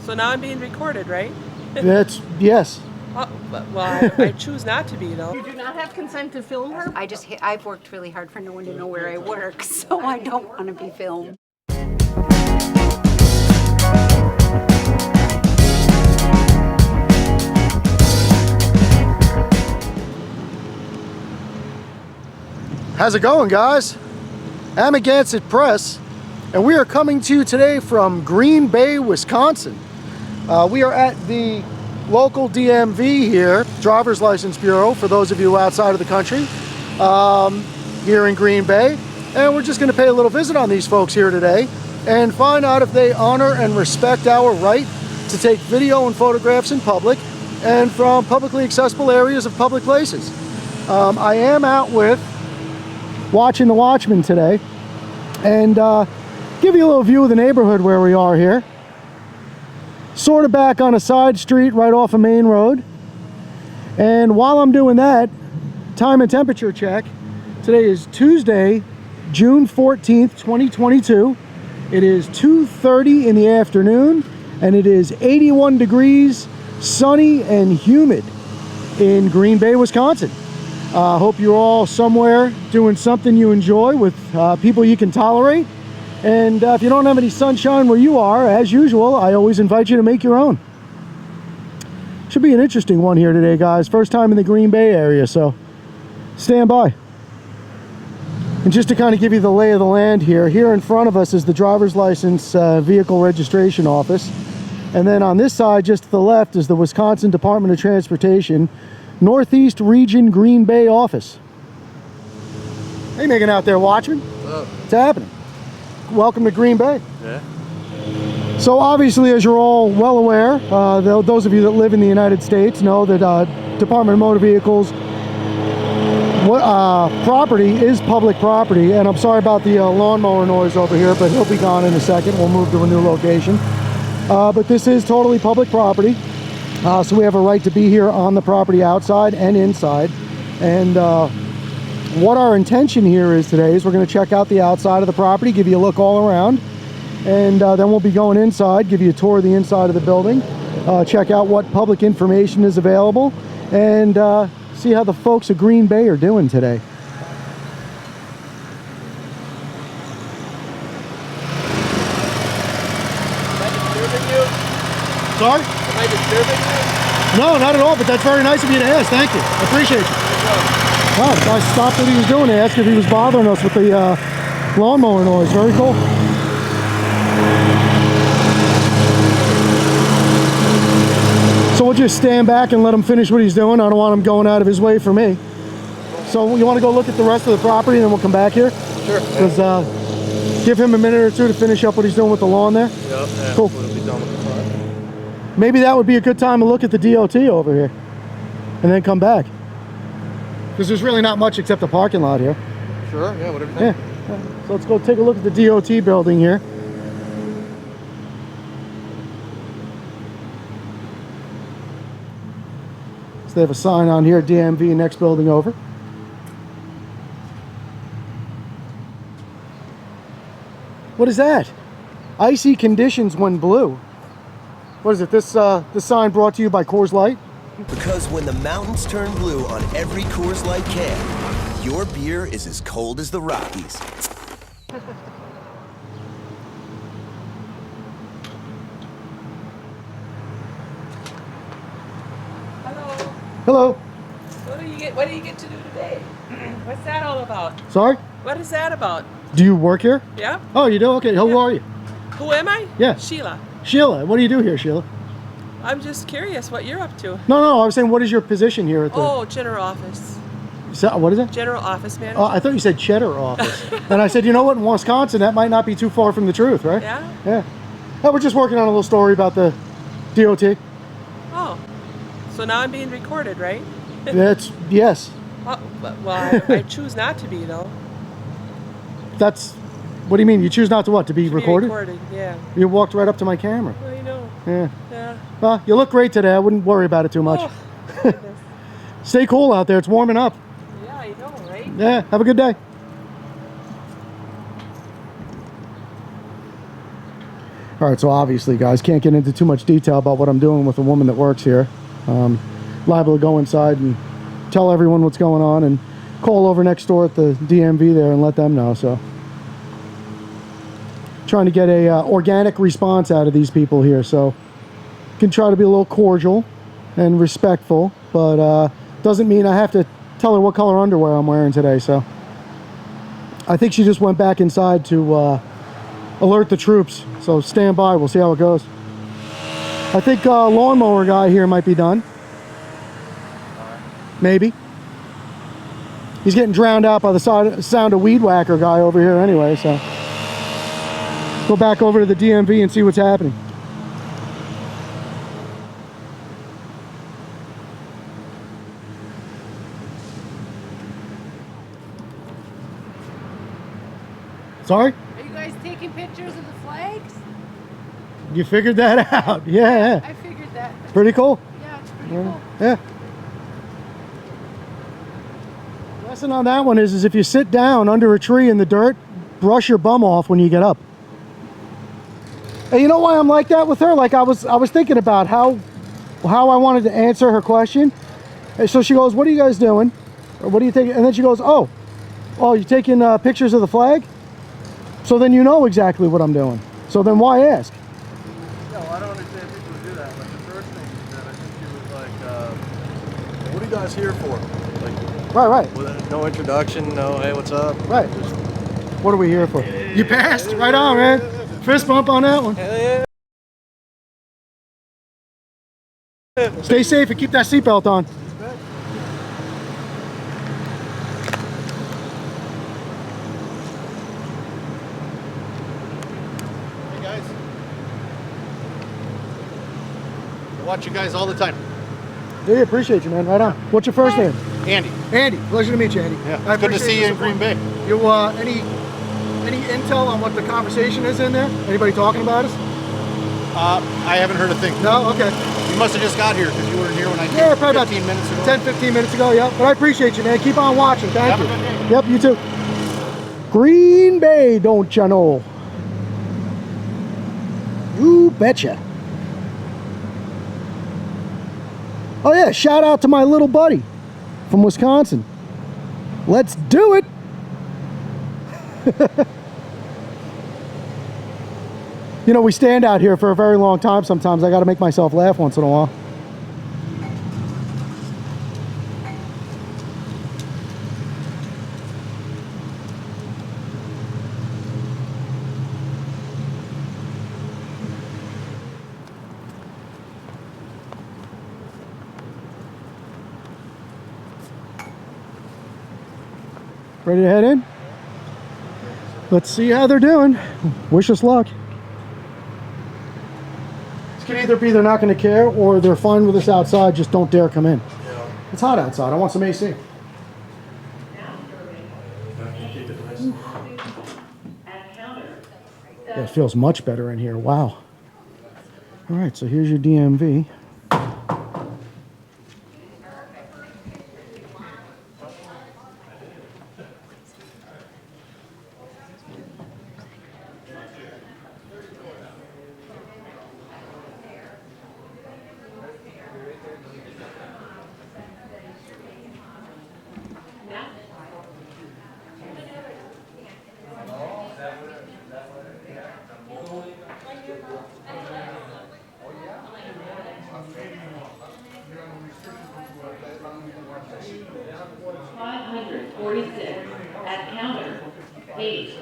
So now I'm being recorded, right? That's, yes. Oh, well, I choose not to be, though. You do not have consent to film her? I've worked really hard for no one to know where I work, so I don't want to be filmed. How's it going, guys? Amagansett Press, and we are coming to you today from Green Bay, Wisconsin. We are at the local DMV here, Driver's License Bureau, for those of you outside of the country, here in Green Bay. And we're just going to pay a little visit on these folks here today and find out if they honor and respect our right to take video and photographs in public and from publicly accessible areas of public places. I am out with Watching the Watchman today, and give you a little view of the neighborhood where we are here. Sort of back on a side street right off a main road. And while I'm doing that, time and temperature check. Today is Tuesday, June 14th, 2022. It is 2:30 in the afternoon, and it is 81 degrees, sunny and humid in Green Bay, Wisconsin. Hope you're all somewhere doing something you enjoy with people you can tolerate. And if you don't have any sunshine where you are, as usual, I always invite you to make your own. Should be an interesting one here today, guys. First time in the Green Bay area, so stand by. And just to kind of give you the lay of the land here, here in front of us is the driver's license vehicle registration office. And then on this side, just to the left, is the Wisconsin Department of Transportation Northeast Region Green Bay office. How you making out there, Watchman? What's up? What's happening? Welcome to Green Bay. Yeah. So obviously, as you're all well aware, those of you that live in the United States know that Department of Motor Vehicles property is public property. And I'm sorry about the lawnmower noise over here, but he'll be gone in a second. We'll move to a new location. But this is totally public property. So we have a right to be here on the property outside and inside. And what our intention here is today is we're going to check out the outside of the property, give you a look all around, and then we'll be going inside, give you a tour of the inside of the building, check out what public information is available, and see how the folks of Green Bay are doing today. Am I disturbing you? Sorry? Am I disturbing you? No, not at all, but that's very nice of you to ask. Thank you. I appreciate you. Wow, the guy stopped what he was doing to ask if he was bothering us with the lawnmower noise. Very cool. So we'll just stand back and let him finish what he's doing. I don't want him going out of his way for me. So you want to go look at the rest of the property and then we'll come back here? Sure. Because give him a minute or two to finish up what he's doing with the lawn there. Yep. Yeah, cool. We'll be done with the front. Maybe that would be a good time to look at the DOT over here and then come back. Because there's really not much except the parking lot here. Sure, yeah, whatever you think. Yeah. So let's go take a look at the DOT building here. So they have a sign on here, DMV, next building over. What is that? Icy conditions when blue. What is it? This sign brought to you by Coors Light? Because when the mountains turn blue on every Coors Light can, your beer is as cold as the Rockies. Hello. Hello. What do you get to do today? What's that all about? Sorry? What is that about? Do you work here? Yeah? Oh, you do? Okay. Who are you? Who am I? Yeah. Sheila. Sheila. What do you do here, Sheila? I'm just curious what you're up to. No, I was saying, what is your position here at the... Oh, general office. What is it? General office manager. Oh, I thought you said cheddar office. And I said, you know what, in Wisconsin, that might not be too far from the truth, right? Yeah? Yeah. Oh, we're just working on a little story about the DOT. Oh. So now I'm being recorded, right? That's, yes. Oh, well, I choose not to be, though. That's, what do you mean? You choose not to what? To be recorded? Yeah. You walked right up to my camera. I know. Yeah. Yeah. Well, you look great today. I wouldn't worry about it too much. Oh, goodness. Stay cool out there. It's warming up. Yeah, I know, right? Yeah. Have a good day. All right, so obviously, guys, can't get into too much detail about what I'm doing with a woman that works here. Liable to go inside and tell everyone what's going on and call over next door at the DMV there and let them know. So trying to get a organic response out of these people here. So can try to be a little cordial and respectful, but doesn't mean I have to tell her what color underwear I'm wearing today. So I think she just went back inside to alert the troops. So stand by, we'll see how it goes. I think lawnmower guy here might be done. Maybe. He's getting drowned out by the sound of weed whacker guy over here anyway, so go back over to the DMV and see what's happening. Sorry? Are you guys taking pictures of the flags? You figured that out. Yeah. I figured that. Pretty cool. Yeah, it's pretty cool. Yeah. Lesson on that one is if you sit down under a tree in the dirt, brush your bum off when you get up. And you know why I'm like that with her? Like I was thinking about how I wanted to answer her question. And so she goes, "What are you guys doing? Or what do you think?" And then she goes, "Oh, you're taking pictures of the flag? So then you know exactly what I'm doing. So then why ask?" No, I don't understand people who do that. Like the first thing that I think she was like, what are you guys here for? Like, Right. with no introduction, no, hey, what's up? Right. Just, What are we here for? You passed. Right on, man. Fist bump on that one. hell yeah. Stay safe and keep that seatbelt on. Hey guys. I watch you guys all the time. Yeah, appreciate you, man. Right on. What's your first name? Andy. Andy. Pleasure to meet you, Andy. Yeah. I Good to appreciate see you in support. Green Bay. You any intel on what the conversation is in there? Anybody talking about us? I haven't heard a thing. No. Okay. You must have just got here because you weren't here when I came. Yeah, probably about 15 minutes ago. 10, 15 minutes ago. Yeah. But I appreciate you, man. Keep on watching. Thank Have you. a good day. Yep. You too. Green Bay, don't you know? You betcha. Oh yeah, shout out to my little buddy from Wisconsin. Let's do it. You know, we stand out here for a very long time sometimes. I got to make myself laugh once in a while. Ready to head in? Let's see how they're doing. Wish us luck. This could either be they're not going to care or they're fine with us outside, just don't dare come in. Yeah. It's hot outside. I want some AC. Yeah, it feels much better in here. Wow. All right, so here's your DMV. At counter 8.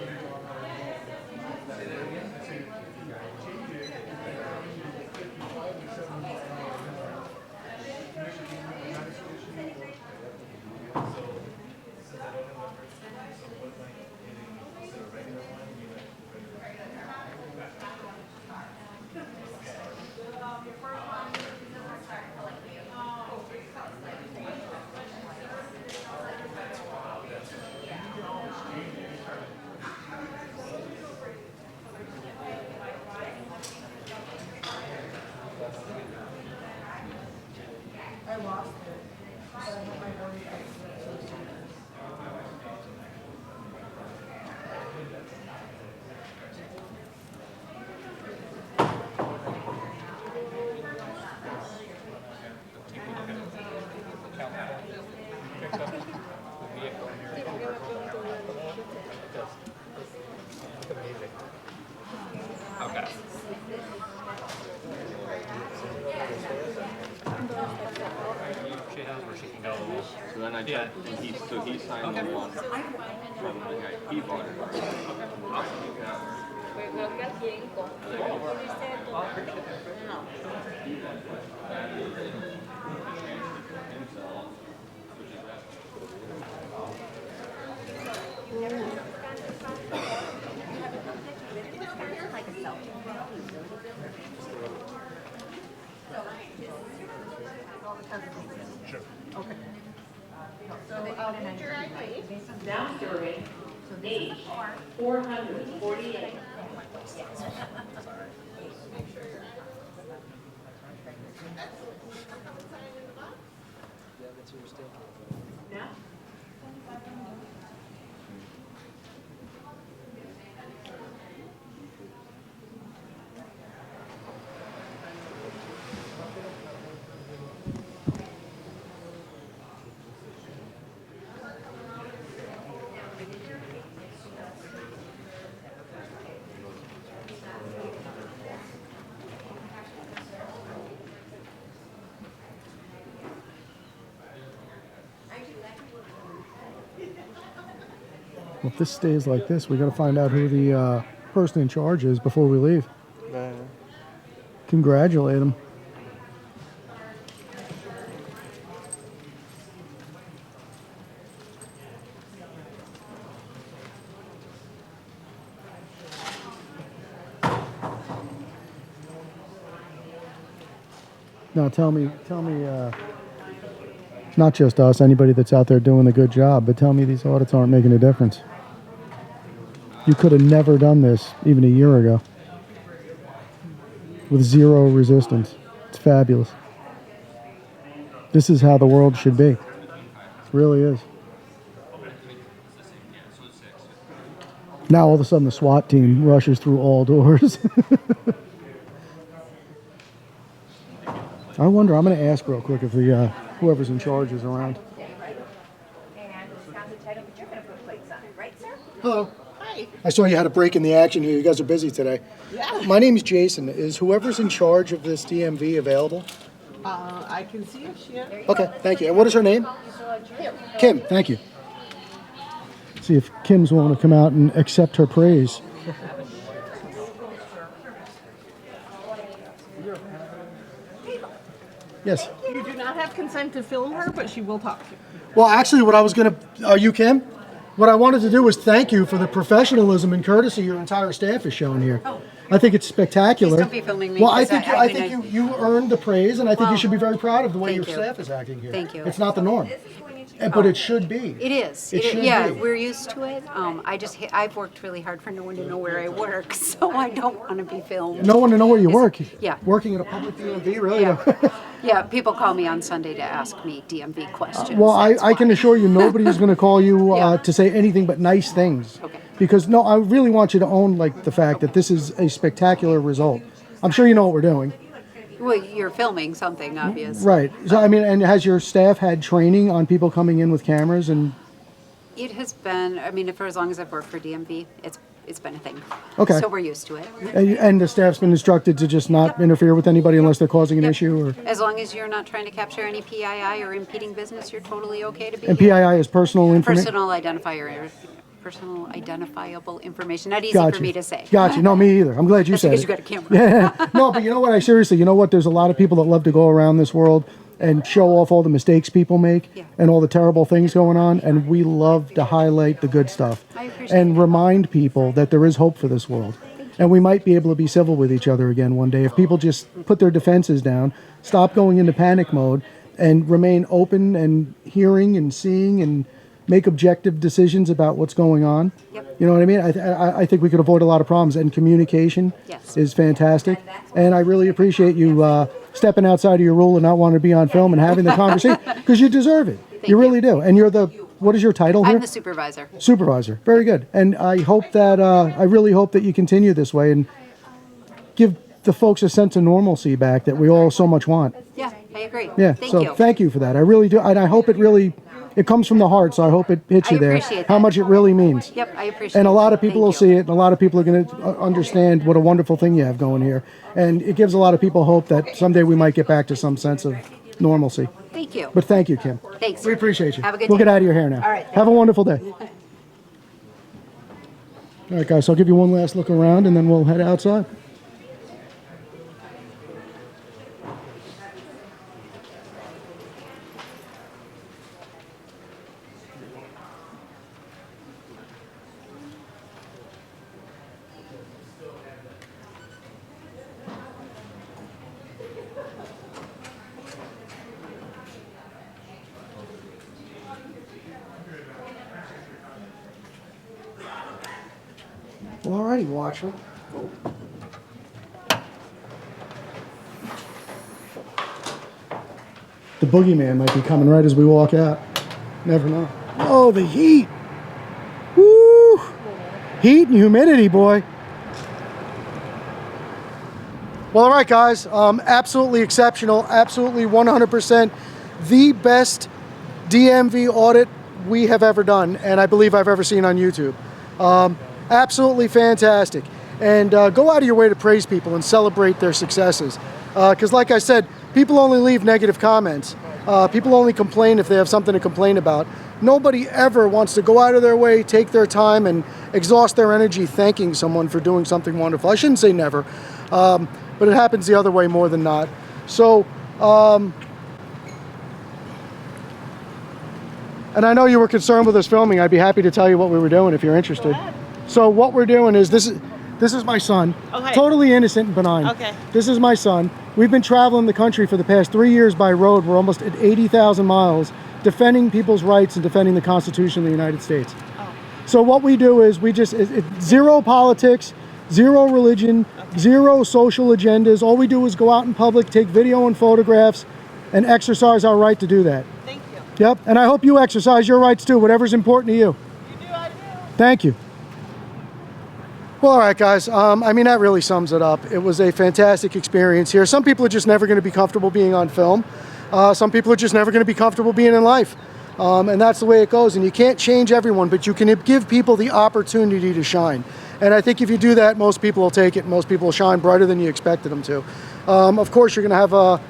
So then I checked, and he signed the one from the guy he bought it. Now serving age 448. Now? Well, if this stays like this, we got to find out who the person in charge is before we leave. Congratulate him. Now tell me, not just us, anybody that's out there doing a good job, but tell me these audits aren't making a difference. You could have never done this even a year ago with zero resistance. It's fabulous. This is how the world should be. It really is. Now all of a sudden the SWAT team rushes through all doors. I wonder, I'm going to ask real quick if the whoever's in charge is around. Hello. Hi. I saw you had a break in the action here. You guys are busy today. Yeah. My name is Jason. Is whoever's in charge of this DMV available? I can see if she. Okay, thank you. And what is her name? Kim, thank you. See if Kim's willing to come out and accept her praise. Yes. You do not have consent to film her, but she will talk to you. Well, actually, what I was going to... Are you Kim? What I wanted to do was thank you for the professionalism and courtesy your entire staff is showing here. Oh. I think it's spectacular. Please don't be filming me, Well, I because think you earned the praise, and I think you Well, should be very proud of the way your thank you. staff is acting here. Thank you. It's not the norm. But it should be. It is. It should Yeah, be. we're used to it. I've worked really hard for no one to know where I work, so I don't want to be filmed. No one to know where you work. Yeah. Working at a public DMV, really? Yeah. Yeah, people call me on Sunday to ask me DMV questions. Well, That's I can why. assure you nobody's going to call you Yeah. to say anything but nice things. Okay. Because, no, I really want you to own the fact that this is a spectacular result. I'm sure you know what we're doing. Well, you're filming something, obvious. Right. So, I mean, and has your staff had training on people coming in with cameras? And It has been, for as long as I've worked for DMV, it's been a thing. Okay. So we're used to it. and the staff's been instructed to just not interfere with anybody unless they're causing an issue? Or As long as you're not trying to capture any PII or impeding business, you're totally okay to be And here. PII is personal information? Personal identifiable information. Not easy Gotcha. for me to say. Gotcha. No, me either. I'm glad you That's said because it. you got a camera. Yeah. No, but you know what? There's a lot of people that love to go around this world and show off all the mistakes people make Yeah. and all the terrible things going on, and we love to highlight the good stuff I appreciate and that. remind people that there is hope for this world. And we might be able to be civil with each other again one day if people just put their defenses down, stop going into panic mode, and remain open and hearing and seeing and make objective decisions about what's going on. Yep. You know what I mean? I think we could avoid a lot of problems, and communication Yes. is fantastic. And I really appreciate you stepping outside of your rule and not wanting to be on film and having the conversation, because you deserve it. You really do. And you're what is your title here? I'm the supervisor. Supervisor. Very good. And I hope that, I really hope that you continue this way and give the folks a sense of normalcy back that we all so much want. Yeah, I agree. Yeah. Thank so you. thank you for that. I really do. And I hope it comes from the heart. So I hope it hits I you there. appreciate How that. much it really means. Yep, I appreciate it. And a lot of people will Thank you. see it, and a lot of people are going to understand what a wonderful thing you have going here. And it gives a lot of people hope that someday we might get back to some sense of normalcy. Thank you. But thank you, Kim. Thanks. We appreciate you. Have a good We'll day. get out of your hair now. All right. Have a wonderful day. All right, guys, so I'll give you one last look around and then we'll head outside. Well, alrighty, Watchman. The boogeyman might be coming right as we walk out. Never know. Oh, the heat. Woo! Heat and humidity, boy. Well, all right, guys. Absolutely exceptional. Absolutely 100% the best DMV audit we have ever done, and I believe I've ever seen on YouTube. Absolutely fantastic. And go out of your way to praise people and celebrate their successes. Because like I said, people only leave negative comments. People only complain if they have something to complain about. Nobody ever wants to go out of their way, take their time, and exhaust their energy thanking someone for doing something wonderful. I shouldn't say never, but it happens the other way more than not. So, and I know you were concerned with us filming. I'd be happy to tell you what we were doing if you're interested. So what we're doing is, this is my son. Okay. Totally innocent and benign. Okay. This is my son. We've been traveling the country for the past 3 years by road. We're almost at 80,000 miles defending people's rights and defending the Constitution of the United States. Oh. So what we do is it's zero politics, zero religion, zero social agendas. All we do is go out in public, take video and photographs, and exercise our right to do that. Thank you. Yep, and I hope you exercise your rights too, whatever's important to you. You do, I do. Thank you. Well, all right, guys. I mean, that really sums it up. It was a fantastic experience here. Some people are just never going to be comfortable being on film. Some people are just never going to be comfortable being in life. And that's the way it goes. And you can't change everyone, but you can give people the opportunity to shine. And I think if you do that, most people will take it. Most people will shine brighter than you expected them to. Of course, you're going to have a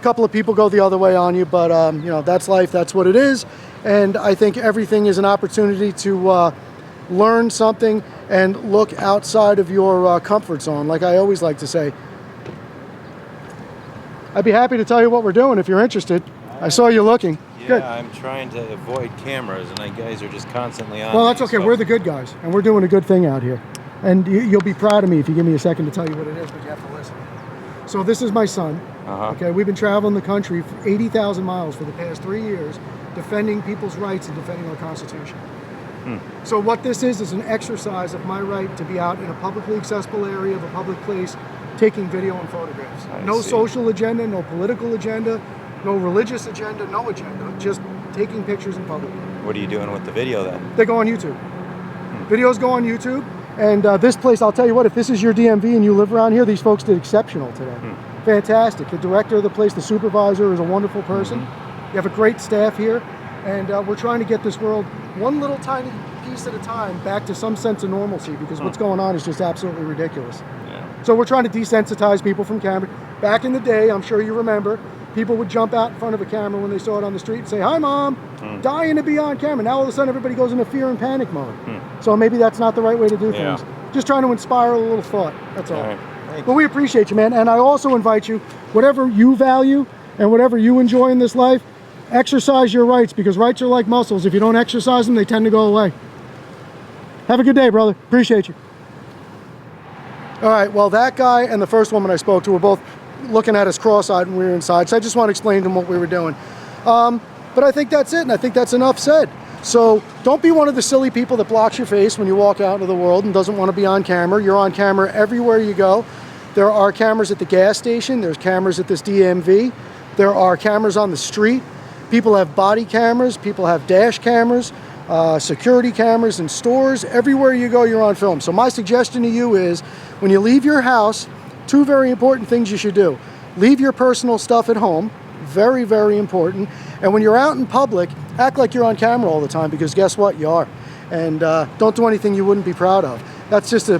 couple of people go the other way on you, but you know, that's life. That's what it is. And I think everything is an opportunity to learn something and look outside of your comfort zone, like I always like to say. I'd be happy to tell you what we're doing if you're interested. I saw you looking. Yeah, Good. I'm trying to avoid cameras, and you guys are just constantly on. Well, that's me, okay. so- We're the good guys, and we're doing a good thing out here. And you'll be proud of me if you give me a second to tell you what it is, but you have to listen. So this is my son. Okay, we've been traveling the country for 80,000 miles for the past 3 years, defending people's rights and defending our Constitution. So what this is an exercise of my right to be out in a publicly accessible area of a public place, taking video and photographs. No social agenda, no political agenda, no religious agenda, no agenda, just taking pictures in public. What are you doing with the video then? They go on YouTube. Videos go on YouTube, and this place, I'll tell you what, if this is your DMV and you live around here, these folks did exceptional today. Fantastic. The director of the place, the supervisor, is a wonderful person. You have a great staff here, and we're trying to get this world one little tiny piece at a time back to some sense of normalcy, because what's going on is just absolutely ridiculous. So we're trying to desensitize people from camera. Back in the day, I'm sure you remember, people would jump out in front of a camera when they saw it on the street and say, "Hi, Mom, dying to be on camera." Now all of a sudden everybody goes into fear and panic mode. So maybe that's not the right way to do things. Just trying to inspire a little thought, that's all. Right. But we appreciate you, man. And I also invite you, whatever you value and whatever you enjoy in this life, exercise your rights, because rights are like muscles. If you don't exercise them, they tend to go away. Have a good day, brother. Appreciate you. All right, well, that guy and the first woman I spoke to were both looking at us cross-eyed when we were inside, so I just want to explain to them what we were doing. But I think that's it, and I think that's enough said. So don't be one of the silly people that blocks your face when you walk out into the world and doesn't want to be on camera. You're on camera everywhere you go. There are cameras at the gas station. There's cameras at this DMV. There are cameras on the street. People have body cameras. People have dash cameras, security cameras in stores. Everywhere you go, you're on film. So my suggestion to you is, when you leave your house, two very important things you should do. Leave your personal stuff at home. Very, very important. And when you're out in public, act like you're on camera all the time, because guess what? You are. And don't do anything you wouldn't be proud of. That's just a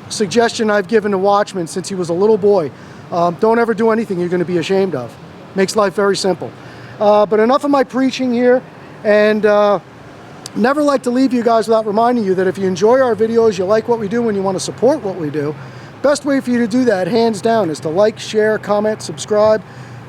suggestion I've given to Watchman since he was a little boy. Don't ever do anything you're going to be ashamed of. Makes life very simple. But enough of my preaching here, and never like to leave you guys without reminding you that if you enjoy our videos, you like what we do, and you want to support what we do, best way for you to do that, hands down, is to like, share, comment, subscribe.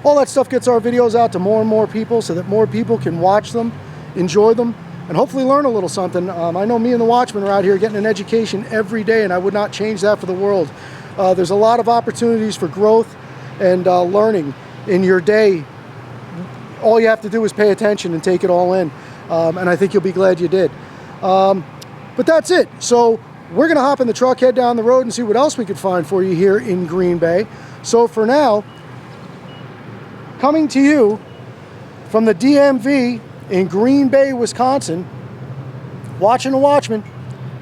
All that stuff gets our videos out to more and more people so that more people can watch them, enjoy them, and hopefully learn a little something. I know me and the Watchmen are out here getting an education every day, and I would not change that for the world. There's a lot of opportunities for growth and learning in your day. All you have to do is pay attention and take it all in. And I think you'll be glad you did. But that's it. So we're going to hop in the truck, head down the road, and see what else we could find for you here in Green Bay. So for now, coming to you from the DMV in Green Bay, Wisconsin, watching the Watchmen,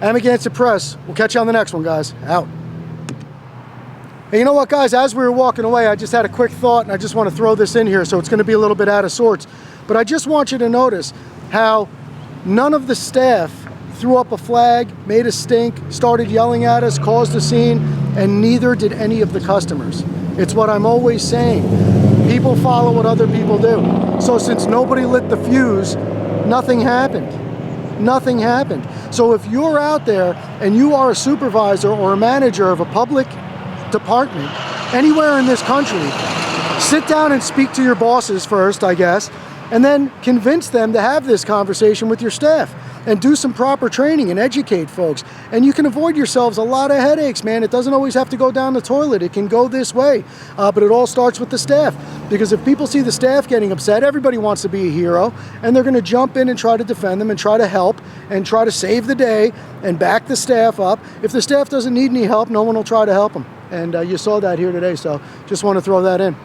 Amagansett Press. We'll catch you on the next one, guys. Out. Hey, you know what, guys? As we were walking away, I just had a quick thought, and I just want to throw this in here, so it's going to be a little bit out of sorts. But I just want you to notice how none of the staff threw up a flag, made a stink, started yelling at us, caused a scene, and neither did any of the customers. It's what I'm always saying. People follow what other people do. So since nobody lit the fuse, nothing happened. Nothing happened. So if you're out there and you are a supervisor or a manager of a public department anywhere in this country, sit down and speak to your bosses first, I guess, and then convince them to have this conversation with your staff and do some proper training and educate folks. And you can avoid yourselves a lot of headaches, man. It doesn't always have to go down the toilet. It can go this way. But it all starts with the staff. Because if people see the staff getting upset, everybody wants to be a hero, and they're going to jump in and try to defend them and try to help and try to save the day and back the staff up. If the staff doesn't need any help, no one will try to help them. And you saw that here today, so just want to throw that in.